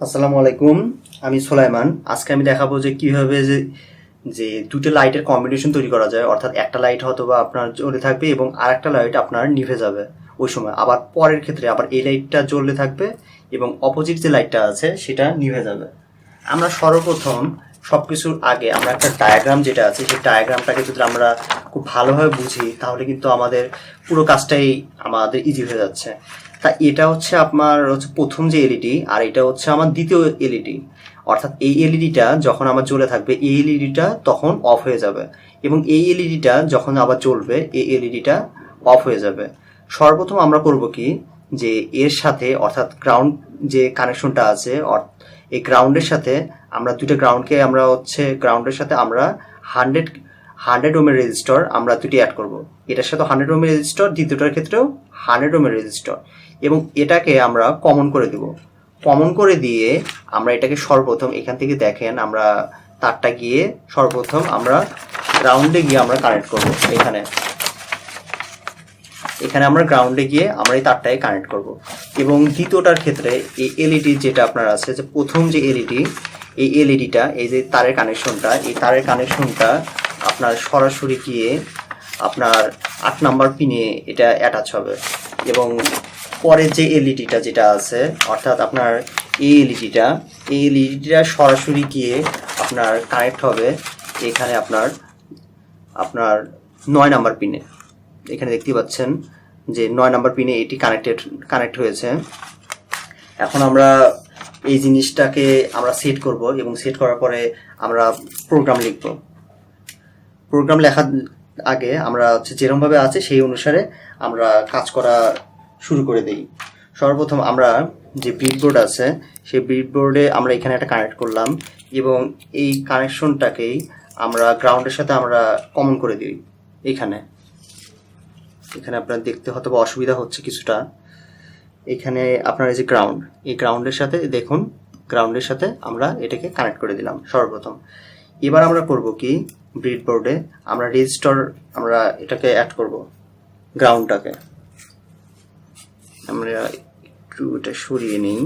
আসসালামু আলাইকুম, আমি সুলাইমান। আজকে আমি দেখাবো যে কিভাবে যে দুটো লাইটের কম্বিনেশন তৈরি করা যায়। অর্থাৎ একটা লাইট হয়তো বা আপনার জ্বলে থাকবে এবং আরেকটা লাইট আপনার নিভে যাবে ওই সময়। আবার পরের ক্ষেত্রে আবার এই লাইটটা জ্বলতে থাকবে এবং অপোজিট যে লাইটটা আছে সেটা নিভে যাবে। আমরা সর্বপ্রথম সবকিছুর আগে আমরা একটা ডায়াগ্রাম যেটা আছে সেই ডায়াগ্রামটাকে যদি আমরা খুব ভালোভাবে বুঝি তাহলে কিন্তু আমাদের পুরো কাজটাই আমাদের ইজি হয়ে যাচ্ছে। তা এটা হচ্ছে আপনার প্রথম যে এলইডি, আর এটা হচ্ছে আমার দ্বিতীয় এলইডি। অর্থাৎ এই এলইডিটা যখন আমার জ্বলে থাকবে এই এলইডিটা তখন অফ হয়ে যাবে এবং এই এলইডিটা যখন আবার জ্বলবে এই এলইডিটা অফ হয়ে যাবে। সর্বপ্রথম আমরা করব কি, যে এর সাথে অর্থাৎ গ্রাউন্ড যে কানেকশনটা আছে এই গ্রাউন্ডের সাথে আমরা দুটো গ্রাউন্ডকে আমরা গ্রাউন্ডের সাথে আমরা হান্ড্রেড হান্ড্রেড ওমের রেজিস্টর আমরা দুটি অ্যাড করব। এটার সাথে 100 ওমের রেজিস্টর, দ্বিতীয়টার ক্ষেত্রেও 100 ওমের রেজিস্টর, এবং এটাকে আমরা কমন করে দেব। কমন করে দিয়ে আমরা এটাকে সর্বপ্রথম এখান থেকে দেখেন আমরা তারটা গিয়ে সর্বপ্রথম আমরা গ্রাউন্ডে গিয়ে আমরা কানেক্ট করব। এখানে আমরা গ্রাউন্ডে গিয়ে আমরা এই তারটাকে কানেক্ট করব। এবং দ্বিতীয়টার ক্ষেত্রে এই এলইডি যেটা আপনার আছে, যে প্রথম যে এলইডি, এই এলইডিটা এই যে তারের কানেকশনটা, এই তারের কানেকশনটা আপনার সরাসরি গিয়ে আপনার 8 নাম্বার পিনে এটা অ্যাটাচ হবে। এবং পরের যে এলইডিটা যেটা আছে অর্থাৎ আপনার এই এলইডিটা সরাসরি গিয়ে আপনার কানেক্ট হবে এখানে আপনার আপনার 9 নাম্বার পিনে। এখানে দেখতে পাচ্ছেন যে 9 নাম্বার পিনে এটি কানেক্ট হয়েছে। এখন আমরা এই জিনিসটাকে আমরা সেট করব এবং সেট করার পরে আমরা প্রোগ্রাম লিখব। প্রোগ্রাম লেখার আগে আমরা যেরকমভাবে আছে সেই অনুসারে আমরা কাজ করা শুরু করে দিই। সর্বপ্রথম আমরা যে ব্রিডবোর্ড আছে সেই ব্রিডবোর্ডে আমরা এখানে একটা কানেক্ট করলাম এবং এই কানেকশনটাকেই আমরা গ্রাউন্ডের সাথে আমরা কমন করে দিই। এখানে আপনার দেখতে হয়তো অসুবিধা হচ্ছে কিছুটা। এখানে আপনার এই যে গ্রাউন্ড, এই গ্রাউন্ডের সাথে দেখুন, গ্রাউন্ডের সাথে আমরা এটাকে কানেক্ট করে দিলাম সর্বপ্রথম। এবার আমরা করব কি, ব্রিডবোর্ডে আমরা রেজিস্টর আমরা এটাকে অ্যাড করব, গ্রাউন্ডটাকে আমরা একটু এটা সরিয়ে নিই,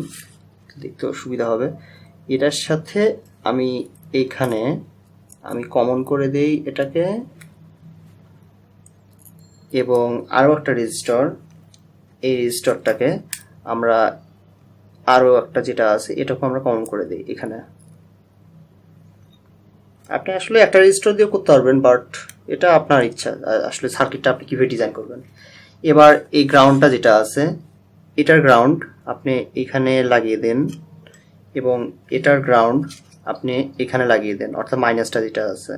দেখতে সুবিধা হবে। এটার সাথে আমি এইখানে আমি কমন করে দেই এটাকে, এবং আরও একটা রেজিস্টর, এই রেজিস্টরটাকে আমরা আরও একটা যেটা আছে এটাকে আমরা কমন করে দিই এখানে। আপনি আসলে একটা রেজিস্টর দিয়ে করতে পারবেন, বাট এটা আপনার ইচ্ছা, আসলে সার্কিটটা আপনি কীভাবে ডিজাইন করবেন। এবার এই গ্রাউন্ডটা যেটা আছে এটার গ্রাউন্ড আপনি এখানে লাগিয়ে দেন এবং এটার গ্রাউন্ড আপনি এখানে লাগিয়ে দেন, অর্থাৎ মাইনাসটা যেটা আছে,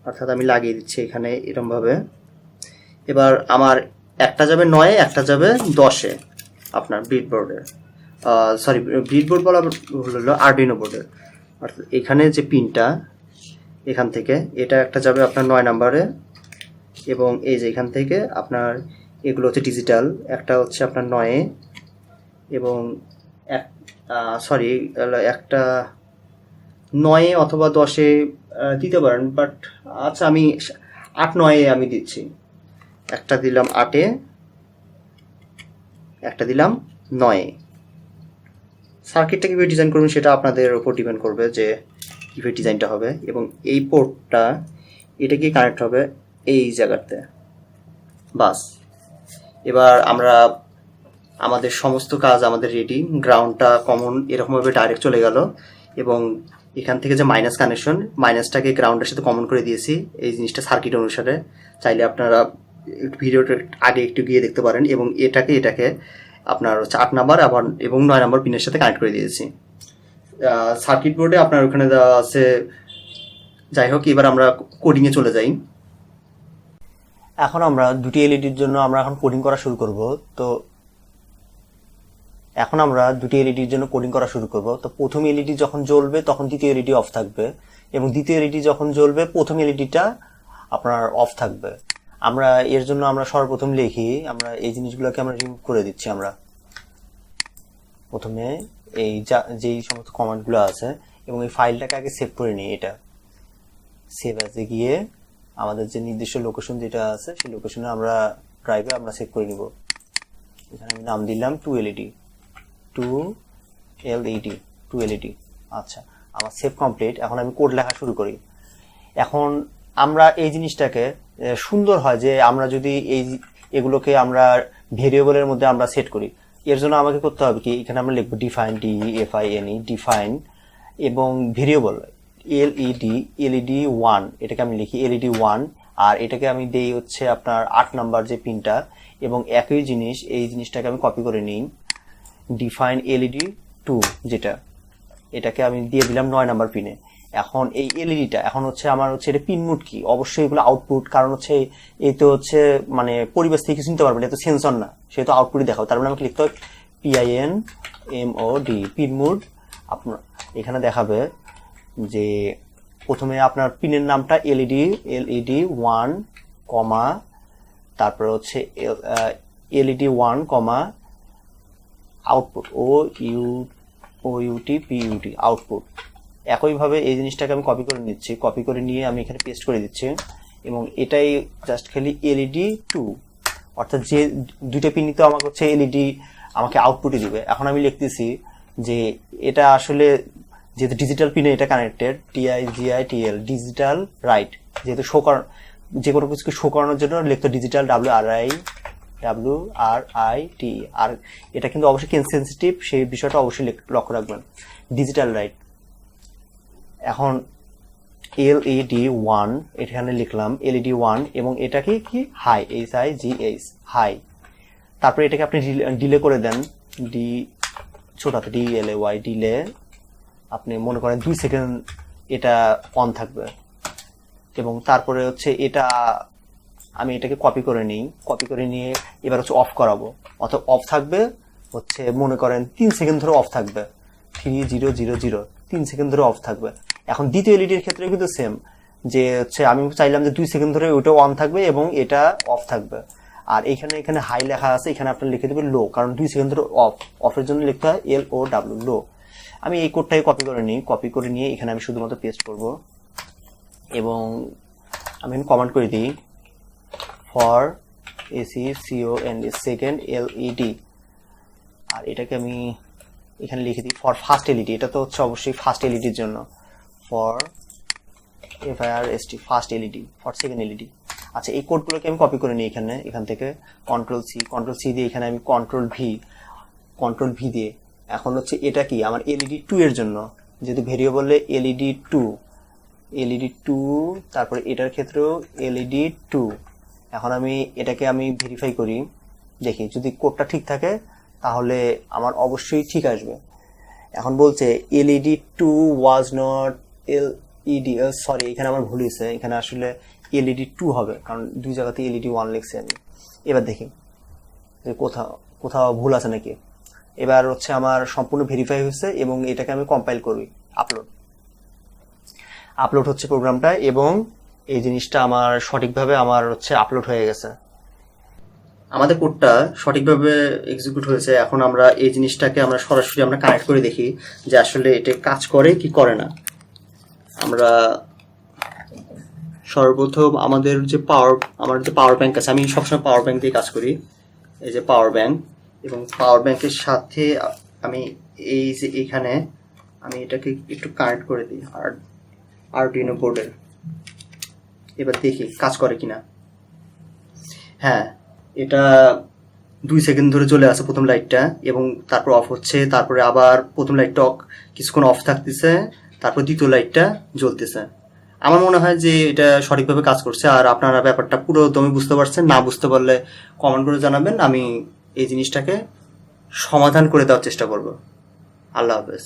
অর্থাৎ আমি লাগিয়ে দিচ্ছি এখানে এরকমভাবে। এবার আমার একটা যাবে 9-এ, একটা যাবে 10-এ আপনার ব্রিডবোর্ডে, ব্রিডবোর্ড বলা হলো আরডুইনো বোর্ডের। অর্থাৎ এখানে যে পিনটা এখান থেকে এটা একটা যাবে আপনার 9 নাম্বারে, এবং এই যে এখান থেকে আপনার এগুলো হচ্ছে ডিজিটাল, একটা হচ্ছে আপনার 9-এ এবং একটা 9-এ অথবা 10-এ দিতে পারেন, বাট আচ্ছা আমি 8-9-এ আমি দিচ্ছি। একটা দিলাম 8-এ, একটা দিলাম 9-এ। সার্কিটটা কীভাবে ডিজাইন করবেন সেটা আপনাদের উপর ডিপেন্ড করবে যে কীভাবে ডিজাইনটা হবে। এবং এই পোর্টটা এটা কি কানেক্ট হবে এই জায়গাতে, বাস। এবার আমরা আমাদের সমস্ত কাজ আমাদের রেডি। গ্রাউন্ডটা কমন এরকমভাবে ডাইরেক্ট চলে গেল এবং এখান থেকে যে মাইনাস কানেকশন, মাইনাসটাকে গ্রাউন্ডের সাথে কমন করে দিয়েছি এই জিনিসটা সার্কিট অনুসারে। চাইলে আপনারা ভিডিওটা আগে একটু গিয়ে দেখতে পারেন। এবং এটাকে আপনার 8 নাম্বার আবার এবং 9 নাম্বার পিনের সাথে কানেক্ট করে দিয়েছি সার্কিট বোর্ডে আপনার ওখানে দেওয়া আছে। যাই হোক, এবার আমরা কোডিংয়ে চলে যাই। এখন আমরা দুটি এলইডির জন্য আমরা এখন কোডিং করা শুরু করব। তো প্রথম এলইডি যখন জ্বলবে তখন দ্বিতীয় এলইডি অফ থাকবে, এবং দ্বিতীয় এলইডি যখন জ্বলবে প্রথম এলইডিটা আপনার অফ থাকবে। আমরা এর জন্য আমরা সর্বপ্রথম লিখি, আমরা এই জিনিসগুলোকে আমরা রিমুভ করে দিচ্ছি। আমরা প্রথমে এই যেই সমস্ত কমান্ডগুলো আছে এবং এই ফাইলটাকে আগে সেভ করে নিই। এটা সেভ অ্যাজে গিয়ে আমাদের যে নির্দিষ্ট লোকেশন যেটা আছে সেই লোকেশনে আমরা ড্রাইভে আমরা সেভ করে নিব। এখানে আমি নাম দিলাম 2LED এলইডি, 2 এলইডি। আচ্ছা, আমার সেভ কমপ্লিট। এখন আমি কোড লেখা শুরু করি। এখন আমরা এই জিনিসটাকে সুন্দর হয় যে আমরা যদি এগুলোকে আমরা ভেরিয়েবলের মধ্যে আমরা সেট করি। এর জন্য আমাকে করতে হবে কি, এখানে আমরা লিখবো ডিফাইন, DEFINE, ডিফাইন, এবং ভেরিয়েবল এলইডি 1, এটাকে আমি লিখি এলইডি 1, আর এটাকে আমি দেই হচ্ছে আপনার 8 নাম্বার যে পিনটা, এবং একই জিনিস এই জিনিসটাকে আমি কপি করে নিই, ডিফাইন এলইডি 2 যেটা, এটাকে আমি দিয়ে দিলাম 9 নাম্বার পিনে। এখন এই এলইডিটা এখন হচ্ছে আমার হচ্ছে এটা পিন মোড কি, অবশ্যই এগুলো আউটপুট, কারণ হচ্ছে এই তো হচ্ছে মানে পরিবেশ থেকে কিছু নিতে পারবে না, এটা তো সেন্সর না, সেহেতু আউটপুটই দেখাও। তার মানে আমাকে লিখতে হবে PINMOD, পিন মোড। আপনার এখানে দেখাবে যে প্রথমে আপনার পিনের নামটা এলইডি 1, কমা, তারপরে হচ্ছে এলইডি 1, কমা, আউটপুট OUTPUT, আউটপুট। একইভাবে এই জিনিসটাকে আমি কপি করে নিচ্ছি, কপি করে নিয়ে আমি এখানে পেস্ট করে দিচ্ছি, এবং এটাই জাস্ট খালি এলইডি 2, অর্থাৎ যে দুইটা পিনই তো আমাকে হচ্ছে এলইডি আমাকে আউটপুটই দিবে। এখন আমি লিখতেছি যে এটা আসলে যেহেতু ডিজিটাল পিনে এটা কানেক্টেড, DIGITL, ডিজিটাল রাইট, যেহেতু শো করার, যে কোনো কিছুকে শো করানোর জন্য লিখতো ডিজিটাল WRIT, আর এটা কিন্তু অবশ্যই কেন সেন্সিটিভ, সেই বিষয়টা অবশ্যই লক্ষ্য রাখবেন, ডিজিটাল রাইট। এখন এলইডি 1 এখানে লিখলাম এলইডি 1, এবং এটাকে কি হাই, HIGH, হাই। তারপরে এটাকে আপনি ডিলে করে দেন, ছোটাতে DLAY, ডিলে। আপনি মনে করেন 2 সেকেন্ড এটা অন থাকবে, এবং তারপরে হচ্ছে এটা আমি এটাকে কপি করে নিই, কপি করে নিয়ে এবার হচ্ছে অফ করাবো, অথবা অফ থাকবে হচ্ছে মনে করেন 3 সেকেন্ড ধরে অফ থাকবে, 3000, 3 সেকেন্ড ধরে অফ থাকবে। এখন দ্বিতীয় এলইডির ক্ষেত্রে কিন্তু সেম, যে হচ্ছে আমি চাইলাম যে 2 সেকেন্ড ধরে ওইটাও অন থাকবে এবং এটা অফ থাকবে। আর এখানে হাই লেখা আছে, এখানে আপনার লিখে দেবেন লো, কারণ 2 সেকেন্ড ধরে অফের জন্য লিখতে হয় LOW, লো। আমি এই কোডটাকে কপি করে নিই, কপি করে নিয়ে এখানে আমি শুধুমাত্র পেস্ট করব, এবং আমি কমান্ড করে দিই ফর SECOND, সেকেন্ড এলইডি, আর এটাকে আমি এখানে লিখে দিই ফর ফার্স্ট এলইডি, এটা তো হচ্ছে অবশ্যই ফার্স্ট এলইডির জন্য, for FIRST, first LED, for second LED. আচ্ছা, এই কোডগুলোকে আমি কপি করে নিই এখান থেকে কন্ট্রোল সি দিয়ে এখানে আমি কন্ট্রোল ভি দিয়ে, এখন হচ্ছে এটা কি আমার এলইডি 2 এর জন্য, যেহেতু ভেরিয়েবলে এলইডি 2, তারপরে এটার ক্ষেত্রেও এলইডি 2। এখন আমি এটাকে আমি ভেরিফাই করি, দেখি যদি কোডটা ঠিক থাকে তাহলে আমার অবশ্যই ঠিক আসবে। এখন বলছে LED 2 was not LED, sorry এখানে আমার ভুল হয়েছে, এখানে আসলে এলইডি 2 হবে, কারণ 2 জায়গাতে এলইডি 1 লিখছি আমি। এবার দেখি যে কোথাও ভুল আছে নাকি। এবার হচ্ছে আমার সম্পূর্ণ ভেরিফাই হয়েছে, এবং এটাকে আমি কম্পাইল করি, আপলোড হচ্ছে প্রোগ্রামটা, এবং এই জিনিসটা আমার সঠিকভাবে আমার হচ্ছে আপলোড হয়ে গেছে। আমাদের কোডটা সঠিকভাবে এক্সিকিউট হয়েছে। এখন আমরা এই জিনিসটাকে আমরা সরাসরি আমরা কানেক্ট করে দেখি যে আসলে এটা কাজ করে কি করে না। আমরা সর্বপ্রথম আমাদের যে পাওয়ার ব্যাংক আছে, আমি সবসময় পাওয়ার ব্যাংক দিয়ে কাজ করি, এই যে পাওয়ার ব্যাংক, এবং পাওয়ার ব্যাংকের সাথে আমি এই যে এখানে আমি এটাকে একটু কানেক্ট করে দিই আরডুইনো বোর্ডের। এবার দেখি কাজ করে কিনা। হ্যাঁ, এটা 2 সেকেন্ড ধরে চলে আসে প্রথম লাইটটা, এবং তারপর অফ হচ্ছে, তারপরে আবার প্রথম লাইটটা কিছুক্ষণ অফ থাকতেছে, তারপর দ্বিতীয় লাইটটা জ্বলতেছে। আমার মনে হয় যে এটা সঠিকভাবে কাজ করছে। আর আপনারা ব্যাপারটা পুরো দমে বুঝতে পারছেন, না বুঝতে পারলে কমেন্ট করে জানাবেন, আমি এই জিনিসটাকে সমাধান করে দেওয়ার চেষ্টা করব। আল্লাহ হাফেজ।